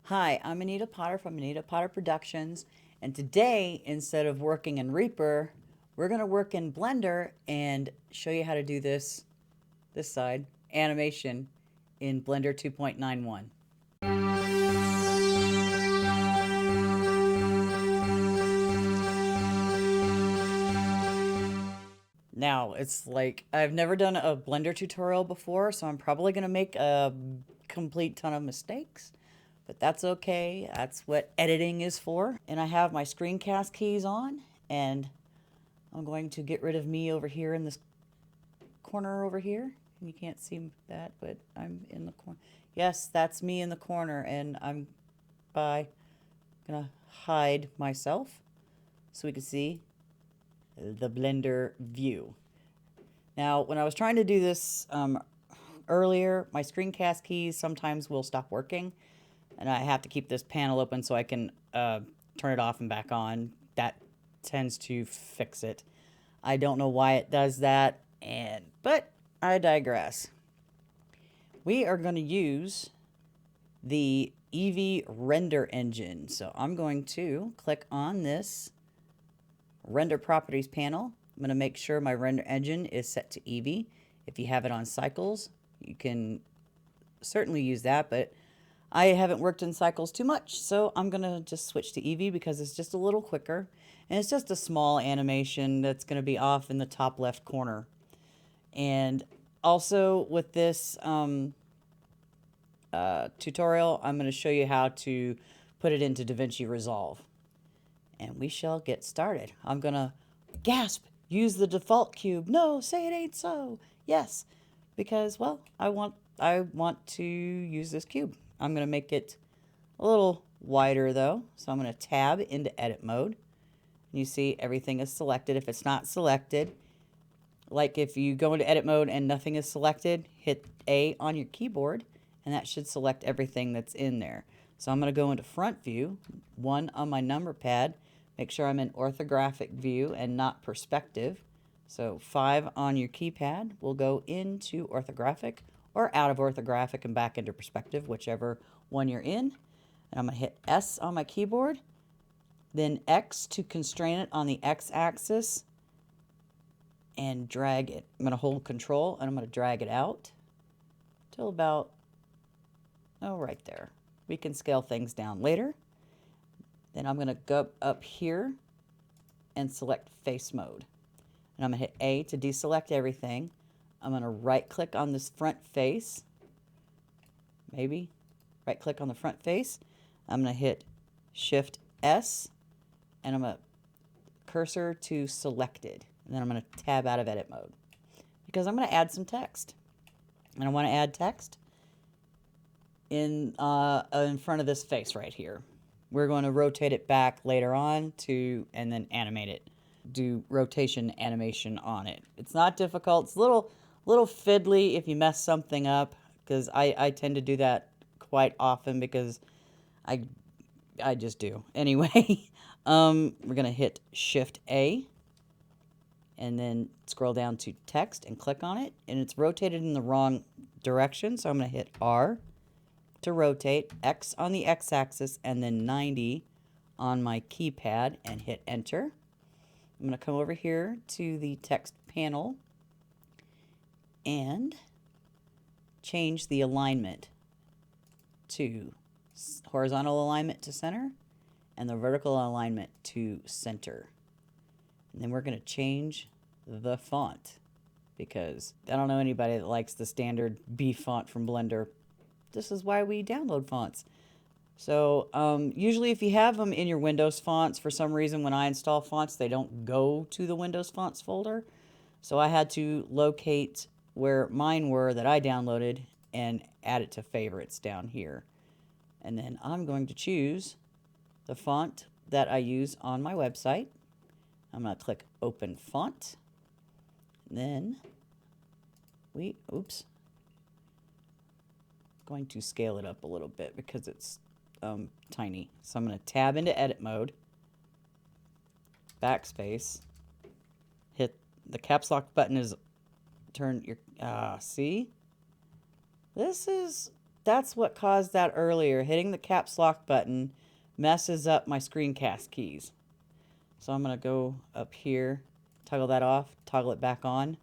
Hi, I'm Anita Potter from Anita Potter Productions, and today, instead of working in Reaper, we're going to work in Blender and show you how to do this side, animation, in Blender 2.91. Now, it's like I've never done a Blender tutorial before, so I'm probably going to make a complete ton of mistakes. But that's okay. That's what editing is for. And I have my screencast keys on, and I'm going to get rid of me over here in this corner over here. You can't see that, but I'm in the corner. Yes, that's me in the corner, and I'm gonna hide myself so we can see the Blender view. Now, when I was trying to do this earlier, my screencast keys sometimes will stop working, and I have to keep this panel open so I can turn it off and back on. That tends to fix it. I don't know why it does that, but I digress. We are going to use the Eevee render engine. So I'm going to click on this render properties panel. I'm going to make sure my render engine is set to Eevee. If you have it on cycles, you can certainly use that, but I haven't worked in cycles too much, so I'm going to just switch to Eevee because it's just a little quicker. And it's just a small animation that's going to be off in the top left corner. And also with this tutorial, I'm going to show you how to put it into DaVinci Resolve. And we shall get started. I'm going to gasp, use the default cube. No, say it ain't so. Yes, because, well, I want to use this cube. I'm going to make it a little wider though. So I'm going to tab into edit mode. You see everything is selected. If it's not selected, like if you go into edit mode and nothing is selected, hit A on your keyboard and that should select everything that's in there. So I'm going to go into front view, 1 on my number pad, make sure I'm in orthographic view and not perspective. So 5 on your keypad will go into orthographic or out of orthographic and back into perspective, whichever one you're in. And I'm going to hit S on my keyboard, then X to constrain it on the X axis and drag it. I'm going to hold control and I'm going to drag it out till about, right there. We can scale things down later. Then I'm going to go up here and select face mode. And I'm going to hit A to deselect everything. I'm going to right click on this front face. Maybe. Right click on the front face. I'm going to hit Shift S and I'm going to cursor to selected. And then I'm going to tab out of edit mode because I'm going to add some text. And I want to add text in front of this face right here. We're going to rotate it back later on and then animate it. Do rotation animation on it. It's not difficult. It's a little fiddly if you mess something up, because I tend to do that quite often because I just do. Anyway, we're going to hit Shift A and then scroll down to text and click on it, and it's rotated in the wrong direction, so I'm going to hit R to rotate, X on the X axis, and then 90 on my keypad and hit enter. I'm going to come over here to the text panel and change the alignment to horizontal alignment to center and the vertical alignment to center. And then we're going to change the font because I don't know anybody that likes the standard B font from Blender. This is why we download fonts. So usually if you have them in your Windows fonts, for some reason when I install fonts, they don't go to the Windows fonts folder. So I had to locate where mine were that I downloaded and add it to favorites down here. And then I'm going to choose the font that I use on my website. I'm going to click Open Font. Then going to scale it up a little bit because it's tiny. So I'm going to tab into edit mode, backspace, hit the caps lock button is turn your, see? This is that's what caused that earlier. Hitting the caps lock button messes up my screencast keys. So I'm going to go up here, toggle that off, toggle it back on,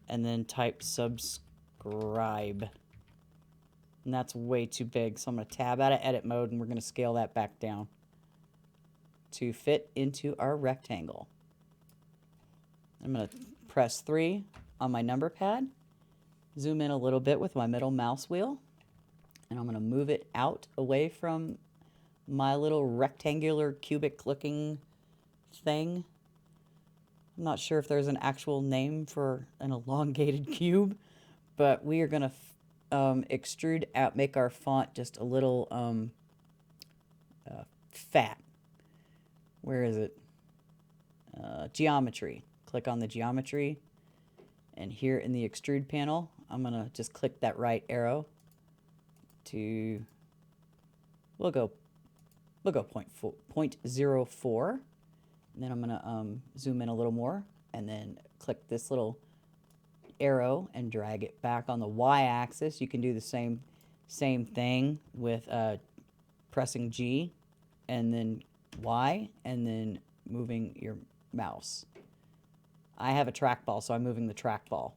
and then type subscribe. And that's way too big, so I'm going to tab out of edit mode, and we're going to scale that back down to fit into our rectangle. I'm going to press 3 on my number pad, zoom in a little bit with my middle mouse wheel, and I'm going to move it out away from my little rectangular cubic looking thing. I'm not sure if there's an actual name for an elongated cube, but we are going to extrude out, make our font just a little fat. Where is it? Geometry. Click on the geometry, and here in the extrude panel, I'm going to just click that right arrow to, we'll go 0.04, and then I'm going to zoom in a little more, and then click this little arrow and drag it back on the y-axis. You can do the same thing with pressing G and then Y and then moving your mouse. I have a trackball, so I'm moving the trackball.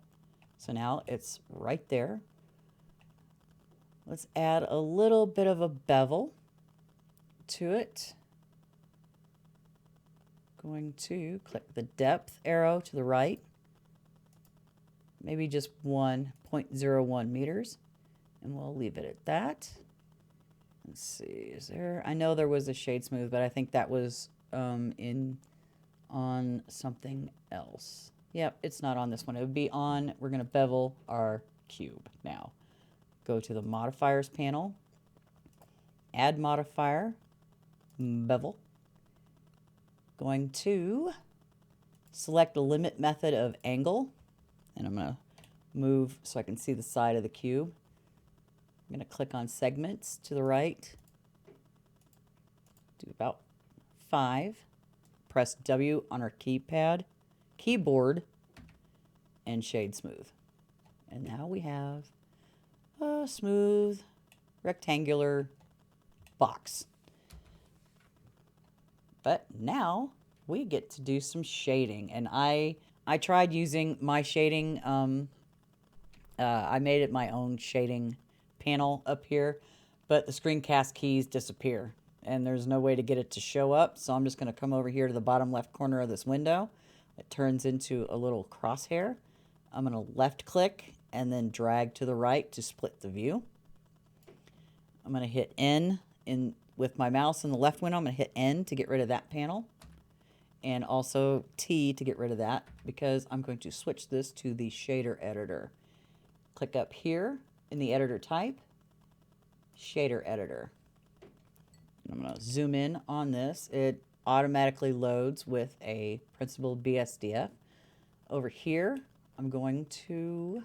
So now it's right there. Let's add a little bit of a bevel to it. Going to click the depth arrow to the right. Maybe just 1.01 meters, and we'll leave it at that. Let's see, is there, I know there was a shade smooth, but I think that was on something else. Yep, it's not on this one. It would be on, we're going to bevel our cube now. Go to the modifiers panel, add modifier, bevel. Going to select the limit method of angle, and I'm going to move so I can see the side of the cube. I'm going to click on segments to the right, do about 5, press W on our keyboard, and shade smooth. And now we have a smooth rectangular box. But now we get to do some shading, and I tried using my shading. I made it my own shading panel up here, but the screencast keys disappear, and there's no way to get it to show up. So I'm just going to come over here to the bottom left corner of this window. It turns into a little crosshair. I'm going to left click and then drag to the right to split the view. I'm going to hit N with my mouse in the left window. I'm going to hit N to get rid of that panel, and also T to get rid of that, because I'm going to switch this to the shader editor. Click up here in the editor type, shader editor. I'm going to zoom in on this. It automatically loads with a principled BSDF. Over here, I'm going to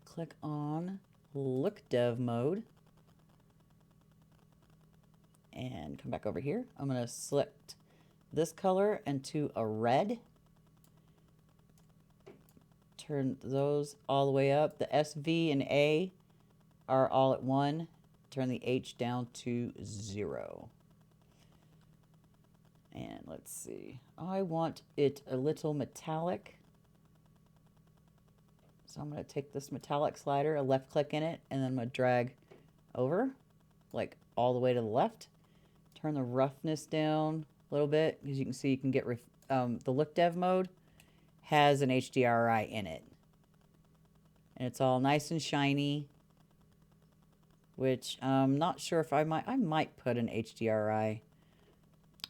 click on look dev mode and come back over here. I'm going to select this color into a red. Turn those all the way up. The S, V, and A are all at 1. Turn the H down to 0. And let's see. I want it a little metallic. So I'm going to take this metallic slider, a left click in it, and then I'm going to drag over, like all the way to the left. Turn the roughness down a little bit, because you can see you can get the look dev mode has an HDRI in it. And it's all nice and shiny, which I'm not sure if I might put an HDRI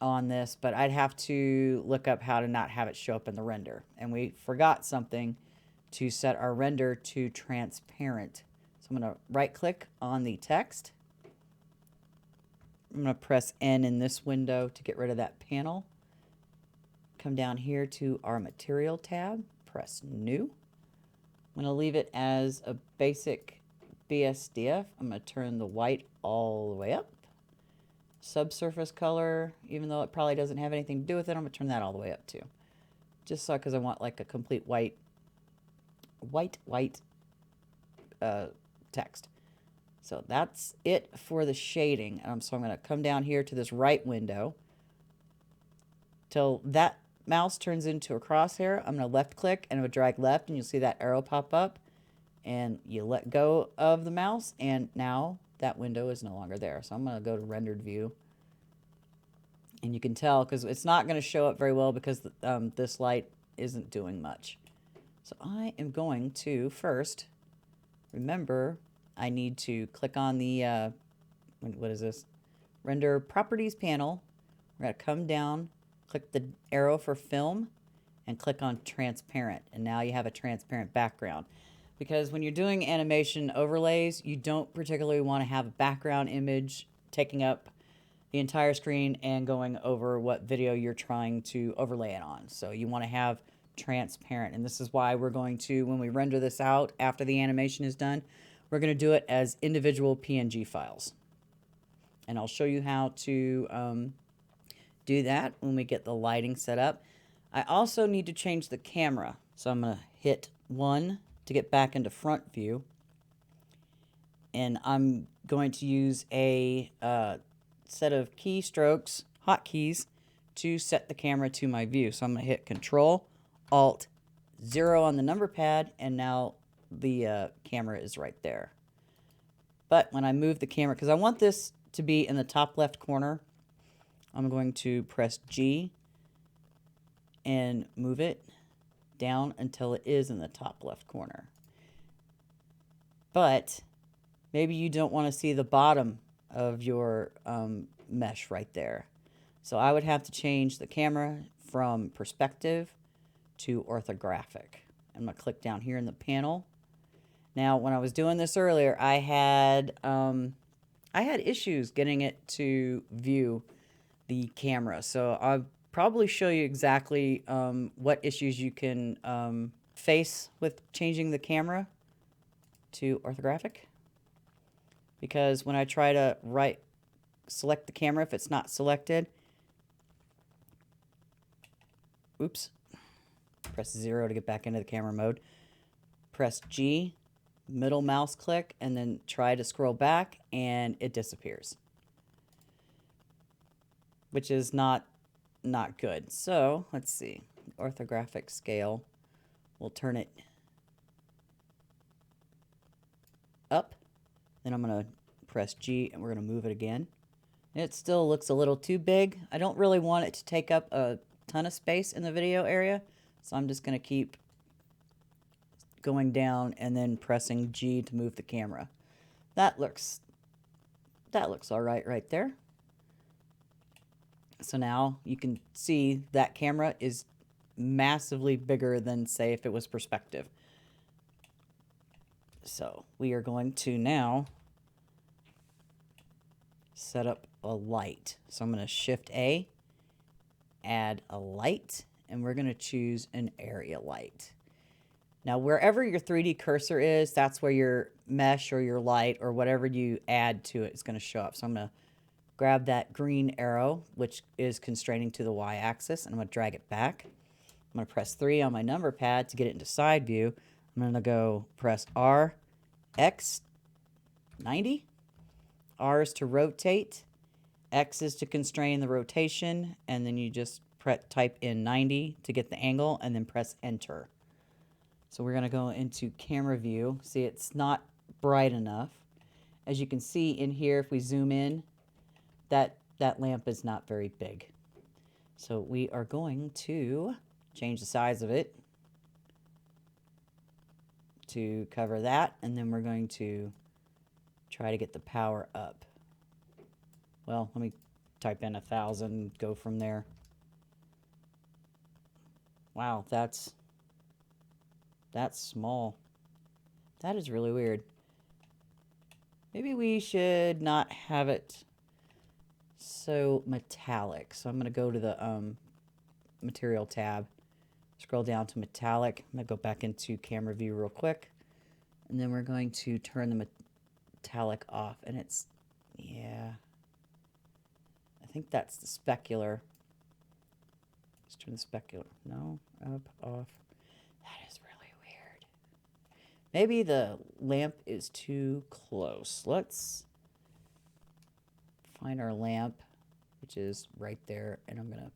on this, but I'd have to look up how to not have it show up in the render. And we forgot something to set our render to transparent. So I'm going to right click on the text. I'm going to press N in this window to get rid of that panel. Come down here to our material tab, press new. I'm going to leave it as a basic BSDF. I'm going to turn the white all the way up. Subsurface color, even though it probably doesn't have anything to do with it, I'm going to turn that all the way up too. Just so, because I want like a complete white text. So that's it for the shading. So I'm going to come down here to this right window till that mouse turns into a crosshair. I'm going to left click and I'm going to drag left, and you'll see that arrow pop up, and you let go of the mouse, and now that window is no longer there. So I'm going to go to rendered view, and you can tell because it's not going to show up very well because this light isn't doing much. So I am going to first, remember, I need to click on the, what is this? Render properties panel. We're going to come down, click the arrow for film, and click on transparent. And now you have a transparent background. Because when you're doing animation overlays, you don't particularly want to have a background image taking up the entire screen and going over what video you're trying to overlay it on. So you want to have transparent. And this is why we're going to, when we render this out after the animation is done, we're going to do it as individual PNG files. And I'll show you how to do that when we get the lighting set up. I also need to change the camera. So I'm going to hit 1 to get back into front view. And I'm going to use a set of keystrokes, hotkeys, to set the camera to my view. So I'm going to hit Control, Alt, 0 on the number pad, and now the camera is right there. But when I move the camera, because I want this to be in the top left corner, I'm going to press G and move it down until it is in the top left corner. But maybe you don't want to see the bottom of your mesh right there. So I would have to change the camera from perspective to orthographic. I'm going to click down here in the panel. Now, when I was doing this earlier, I had issues getting it to view the camera. So I'll probably show you exactly what issues you can face with changing the camera to orthographic. Because when I try to select the camera, if it's not selected, oops, press 0 to get back into the camera mode. Press G, middle mouse click, and then try to scroll back, and it disappears, which is not good. So let's see, orthographic scale, we'll turn it up. Then I'm going to press G, and we're going to move it again. It still looks a little too big. I don't really want it to take up a ton of space in the video area, so I'm just going to keep going down and then pressing G to move the camera. That looks all right there. So now you can see that camera is massively bigger than, say, if it was perspective. So we are going to now set up a light. So I'm going to Shift A, add a light, and we're going to choose an area light. Now, wherever your 3D cursor is, that's where your mesh or your light or whatever you add to it is going to show up. So I'm going to grab that green arrow, which is constraining to the y-axis, and I'm going to drag it back. I'm going to press 3 on my number pad to get it into side view. I'm going to go press R, X, 90. R is to rotate. X is to constrain the rotation. And then you just type in 90 to get the angle, and then press Enter. So we're going to go into camera view. See, it's not bright enough. As you can see in here, if we zoom in, that lamp is not very big. So we are going to change the size of it to cover that, and then we're going to try to get the power up. Well, let me type in 1,000, go from there. Wow, that's small. That is really weird. Maybe we should not have it so metallic. So I'm going to go to the material tab, scroll down to metallic. I'm going to go back into camera view real quick. And then we're going to turn the metallic off. And it's, yeah, I think that's the specular. Let's turn the specular. No, up, off. That is really weird. Maybe the lamp is too close. Let's find our lamp, which is right there, and I'm going to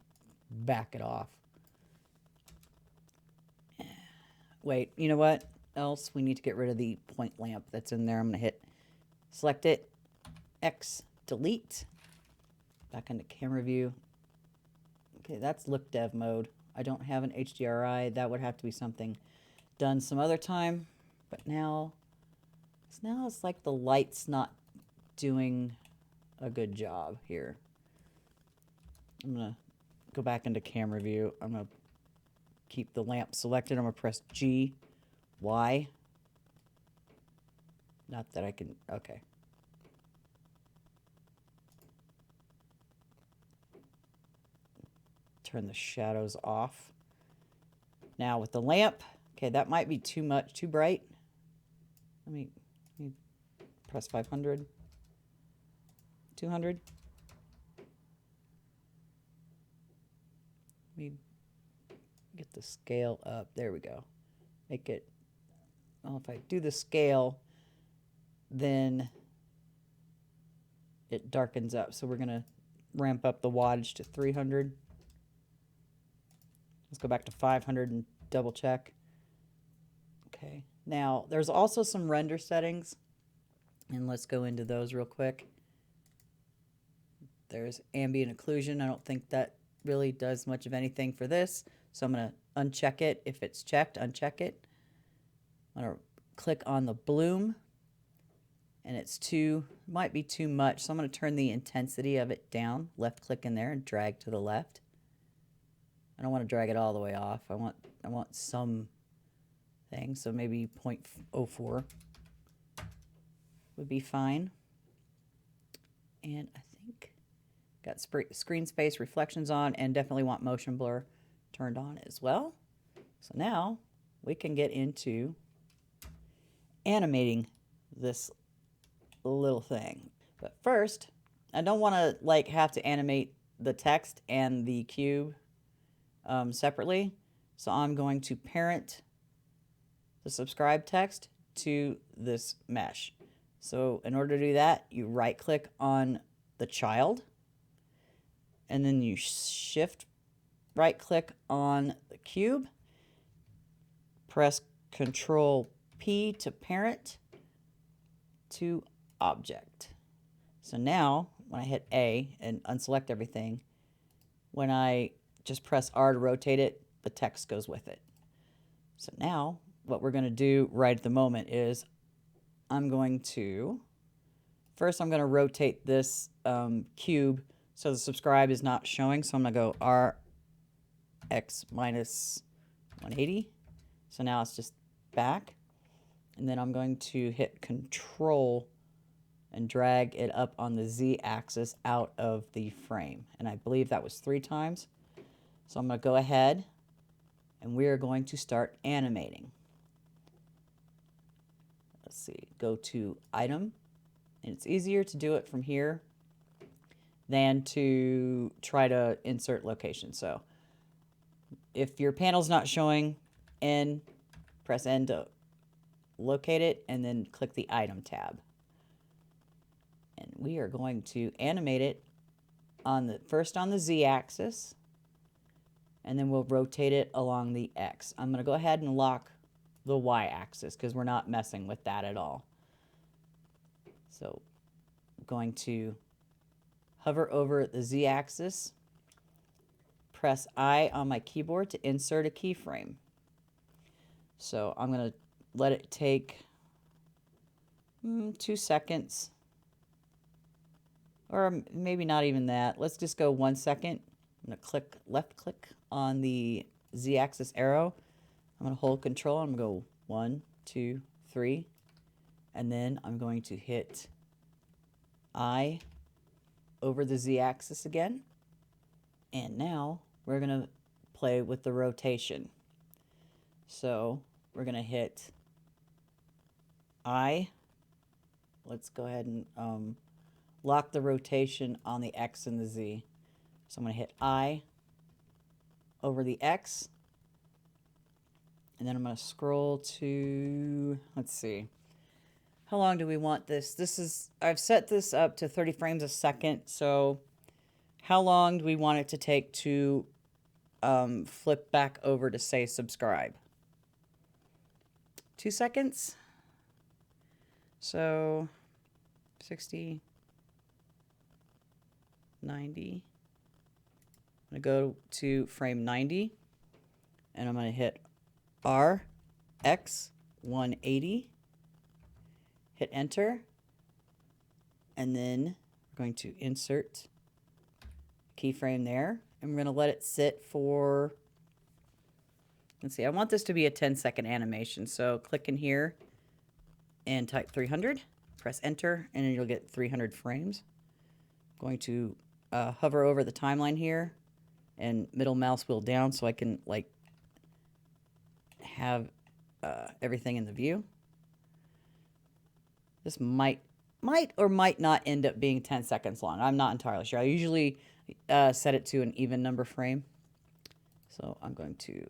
back it off. Wait, you know what else? We need to get rid of the point lamp that's in there. I'm going to hit select it, X, delete, back into camera view. Okay, that's look dev mode. I don't have an HDRI. That would have to be something done some other time. But now it's like the light's not doing a good job here. I'm going to go back into camera view. I'm going to keep the lamp selected. I'm going to press G, Y. Not that I can, okay. Turn the shadows off. Now with the lamp, okay, that might be too much, too bright. Let me press 500, 200. Let me get the scale up. There we go. Make it, well, if I do the scale, then it darkens up. So we're going to ramp up the wattage to 300. Let's go back to 500 and double check. Okay. Now, there's also some render settings, and let's go into those real quick. There's ambient occlusion. I don't think that really does much of anything for this, so I'm going to uncheck it. If it's checked, uncheck it. I'm going to click on the bloom, and it's might be too much, so I'm going to turn the intensity of it down. Left click in there and drag to the left. I don't want to drag it all the way off. I want some thing, so maybe 0.04 would be fine. And I think got screen space reflections on, and definitely want motion blur turned on as well. So now we can get into animating this little thing. But first, I don't want to like have to animate the text and the cube separately. So I'm going to parent the subscribe text to this mesh. So in order to do that, you right click on the child, and then you shift right click on the cube, press Control P to parent to object. So now when I hit A and unselect everything, when I just press R to rotate it, the text goes with it. So now what we're going to do right at the moment is I'm going to rotate this cube so the subscribe is not showing. So I'm going to go RX minus 180. So now it's just back. And then I'm going to hit Control and drag it up on the Z axis out of the frame. And I believe that was 3 times. So I'm going to go ahead and we're going to start animating. Let's see, go to item, and it's easier to do it from here than to try to insert location. So if your panel's not showing N, press N to locate it, and then click the item tab. And we are going to animate it first on the Z axis, and then we'll rotate it along the X. I'm going to go ahead and lock the Y axis because we're not messing with that at all. So I'm going to hover over the Z axis, press I on my keyboard to insert a keyframe. So I'm going to let it take 2 seconds, or maybe not even that. Let's just go 1 second. I'm going to left click on the Z axis arrow. I'm going to hold Control. I'm going to go 1, 2, 3, and then I'm going to hit I over the Z axis again. And now we're going to play with the rotation. So we're going to hit I. Let's go ahead and lock the rotation on the X and the Z. So I'm going to hit I over the X, And then I'm going to scroll to, let's see, how long do we want this? I've set this up to 30 frames a second. So how long do we want it to take to flip back over to say subscribe? 2 seconds. So 60, 90. I'm going to go to frame 90 and I'm going to hit R, X, 180, hit enter, and then we're going to insert keyframe there, and we're going to let it sit for, let's see, I want this to be a 10-second animation, so click in here and type 300, press enter, and then you'll get 300 frames. I'm going to hover over the timeline here and middle mouse wheel down so I can like have everything in the view. This might or might not end up being 10 seconds long. I'm not entirely sure. I usually set it to an even number frame. So I'm going to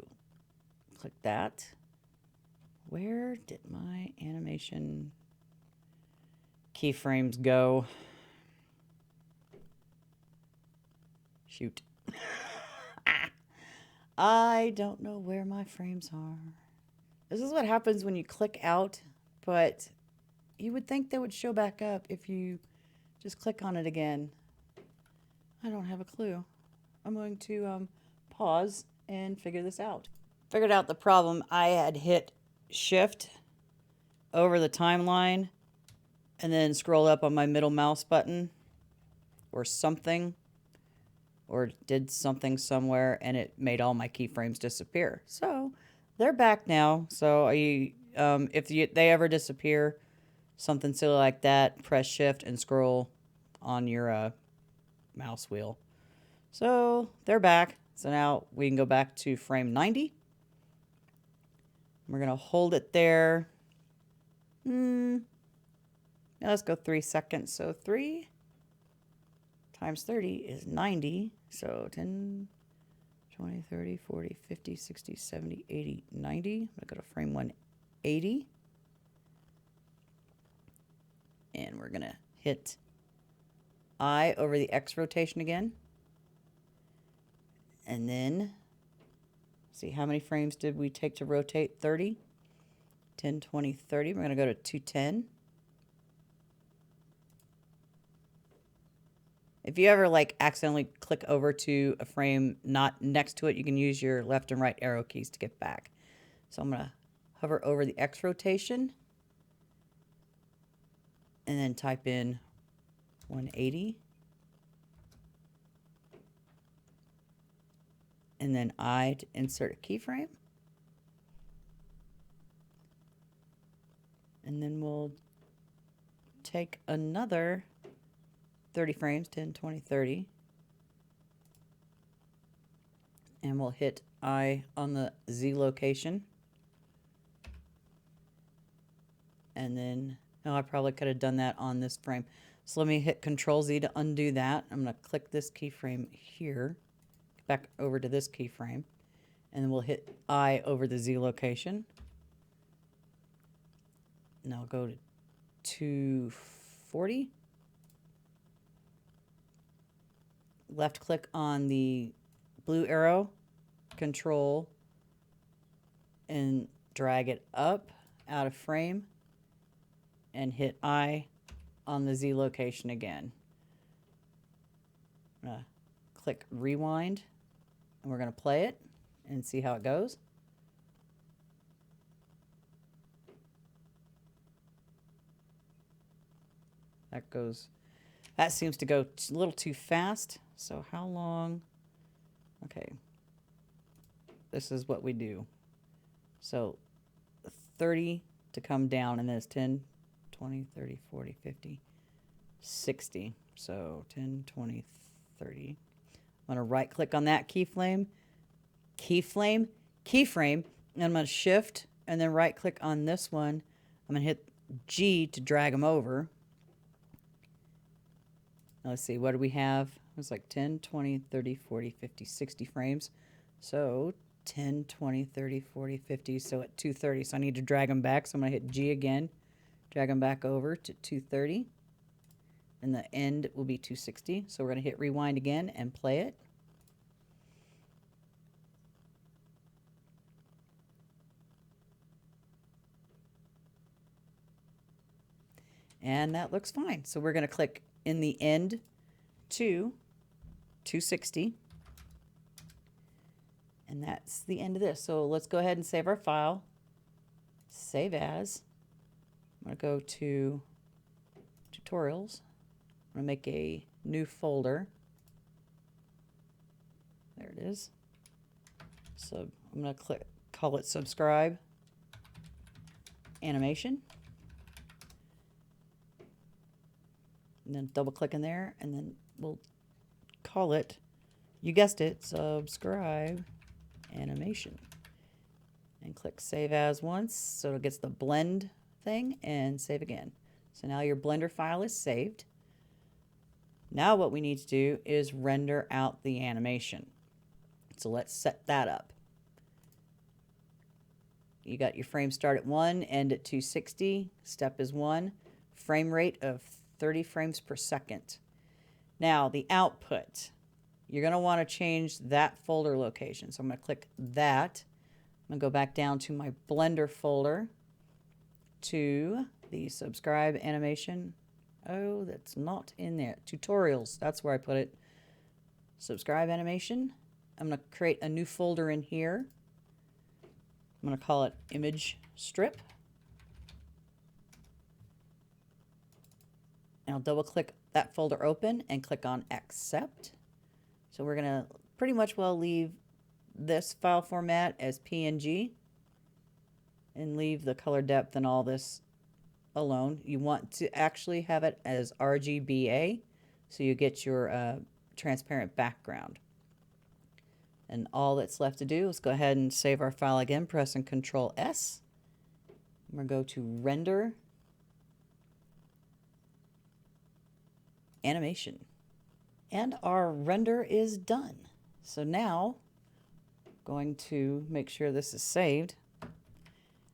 click that. Where did my animation keyframes go? Shoot. I don't know where my frames are. This is what happens when you click out, but you would think they would show back up if you just click on it again. I don't have a clue. I'm going to pause and figure this out. Figured out the problem. I had hit shift over the timeline and then scroll up on my middle mouse button or something, or did something somewhere, and it made all my keyframes disappear. So they're back now. So if they ever disappear, something silly like that, press shift and scroll on your mouse wheel. So they're back. So now we can go back to frame 90. We're going to hold it there. Now let's go 3 seconds. So 3 times 30 is 90. So 10, 20, 30, 40, 50, 60, 70, 80, 90. I'm going to go to frame 180. And we're going to hit I over the X rotation again. And then, see how many frames did we take to rotate? 30. 10, 20, 30. We're going to go to 210. If you ever like accidentally click over to a frame not next to it, you can use your left and right arrow keys to get back. So I'm going to hover over the X rotation and then type in 180. And then I to insert a keyframe. And then we'll take another 30 frames, 10, 20, 30. And we'll hit I on the Z location. And then, I probably could have done that on this frame. So let me hit Control Z to undo that. I'm going to click this keyframe here, back over to this keyframe, and then we'll hit I over the Z location. Now I'll go to 240. Left click on the blue arrow, Control, and drag it up out of frame, and hit I on the Z location again. I'm going to click rewind, and we're going to play it and see how it goes. That seems to go a little too fast. So how long? Okay. This is what we do. So 30 to come down, and then it's 10, 20, 30, 40, 50, 60. So 10, 20, 30. I'm going to right click on that keyframe, and I'm going to shift and then right click on this one. I'm going to hit G to drag them over. Now let's see, what do we have? It was like 10, 20, 30, 40, 50, 60 frames. So 10, 20, 30, 40, 50, so at 230. So I need to drag them back. So I'm going to hit G again, drag them back over to 230, and the end will be 260. So we're going to hit rewind again and play it. And that looks fine. So we're going to click in the end to 260. And that's the end of this. So let's go ahead and save our file. Save as. I'm going to go to tutorials. I'm going to make a new folder. There it is. So I'm going to call it subscribe animation. And then double click in there, and then we'll call it, you guessed it, subscribe animation. And click save as once, so it gets the blend thing, and save again. So now your Blender file is saved. Now what we need to do is render out the animation. So let's set that up. You got your frame start at 1, end at 260, step is 1, frame rate of 30 frames per second. Now the output, you're going to want to change that folder location. So I'm going to click that. I'm going to go back down to my Blender folder to the subscribe animation. Oh, that's not in there. Tutorials, that's where I put it. Subscribe animation. I'm going to create a new folder in here. I'm going to call it image strip. And I'll double click that folder open and click on accept. So we're going to pretty much well leave this file format as PNG and leave the color depth and all this alone. You want to actually have it as RGBA so you get your transparent background. And all that's left to do is go ahead and save our file again, pressing Control S. We're going to go to render animation. And our render is done. So now I'm going to make sure this is saved.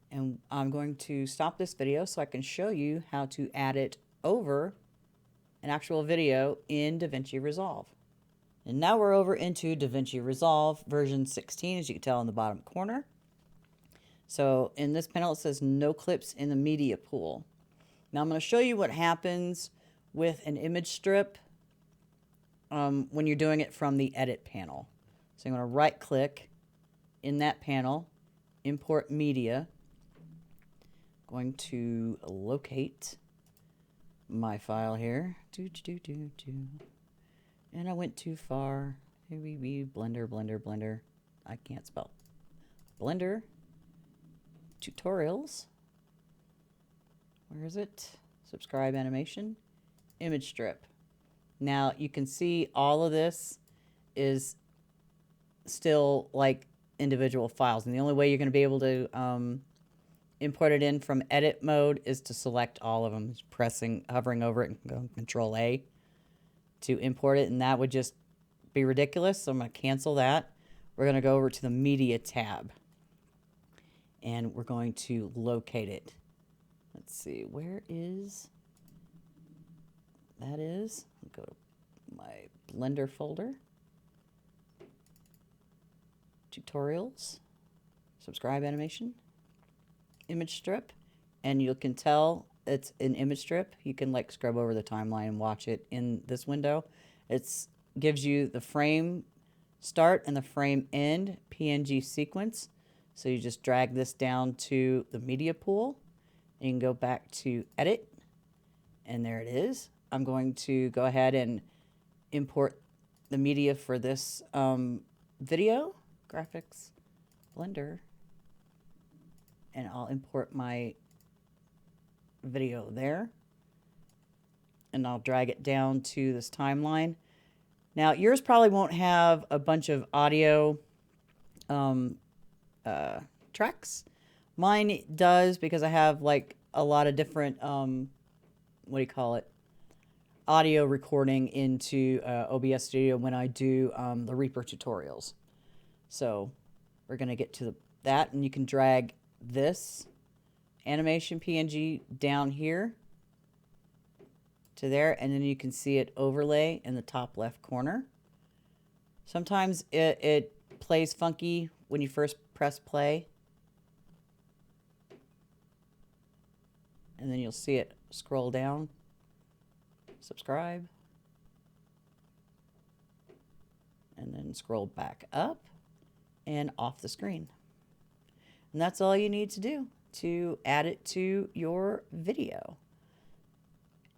And I'm going to stop this video so I can show you how to add it over an actual video in DaVinci Resolve. And now we're over into DaVinci Resolve version 16, as you can tell in the bottom corner. So in this panel it says no clips in the media pool. Now I'm going to show you what happens with an image strip when you're doing it from the edit panel. So I'm going to right click in that panel, import media. Going to locate my file here. And I went too far. Here we be Blender. I can't spell. Blender tutorials. Where is it? Subscribe animation. Image strip. Now you can see all of this is still like individual files, and the only way you're going to be able to import it in from edit mode is to select all of them, just hovering over it and go Control A to import it, and that would just be ridiculous. So I'm going to cancel that. We're going to go over to the media tab and we're going to locate it. Let's see, where is that? Is go to my Blender folder, tutorials, subscribe animation, image strip, and you can tell it's an image strip. You can like scrub over the timeline and watch it in this window. It gives you the frame start and the frame end PNG sequence. So you just drag this down to the media pool and you can go back to edit, and there it is. I'm going to go ahead and import the media for this video, graphics, Blender, and I'll import my video there, and I'll drag it down to this timeline. Now yours probably won't have a bunch of audio tracks. Mine does, because I have like a lot of different audio recording into OBS Studio when I do the Reaper tutorials. So we're going to get to that, and you can drag this animation PNG down here to there, and then you can see it overlay in the top left corner. Sometimes it plays funky when you first press play, and then you'll see it scroll down, subscribe, and then scroll back up and off the screen. And that's all you need to do to add it to your video.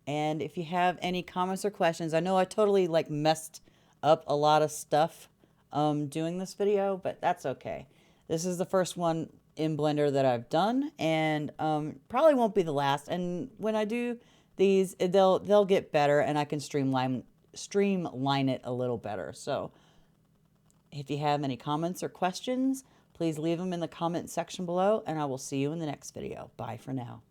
And if you have any comments or questions, I know I totally like messed up a lot of stuff doing this video, but that's okay. This is the first one in Blender that I've done, and probably won't be the last. And when I do these, they'll get better, and I can streamline it a little better. So if you have any comments or questions, please leave them in the comment section below, and I will see you in the next video. Bye for now.